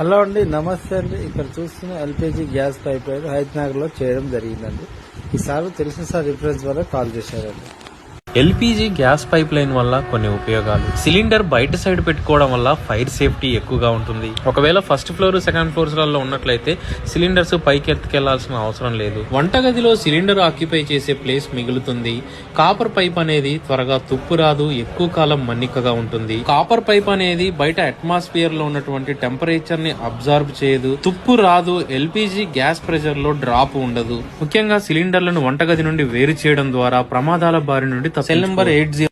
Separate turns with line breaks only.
Hello అండి, నమస్తే అండి. ఇక్కడ చూస్తున్న LPG gas pipe line Hyderabad లో చేయడం జరిగిందండి. ఈసారి తెలిసిన సార్ రిఫరెన్స్ వల్ల కాల్ చేశారండి.
ఎల్పీజీ గ్యాస్ పైప్ లైన్ వల్ల కొన్ని ఉపయోగాలు. సిలిండర్ బయట సైడ్ పెట్టుకోవడం వల్ల ఫైర్ సేఫ్టీ ఎక్కువగా ఉంటుంది. ఒకవేళ ఫస్ట్ ఫ్లోర్ సెకండ్ ఫ్లోర్స్ లలో ఉన్నట్లయితే సిలిండర్స్ పైకి ఎత్తుకెళ్లాల్సిన అవసరం లేదు. వంటగదిలో సిలిండర్ ఆక్యుపై చేసే ప్లేస్ మిగులుతుంది. కాపర్ పైప్ అనేది త్వరగా తుప్పు రాదు, ఎక్కువ కాలం మన్నికగా ఉంటుంది. కాపర్ పైప్ అనేది బయట అట్మాస్ఫియర్ లో ఉన్నటువంటి టెంపరేచర్ ని అబ్జార్బ్ చేయదు, తుప్పు రాదు. ఎల్పీజీ గ్యాస్ ప్రెషర్ లో డ్రాప్ ఉండదు. ముఖ్యంగా సిలిండర్లను వంటగది నుండి వేరు చేయడం ద్వారా ప్రమాదాల బారి నుండి సెల్ నంబర్ 80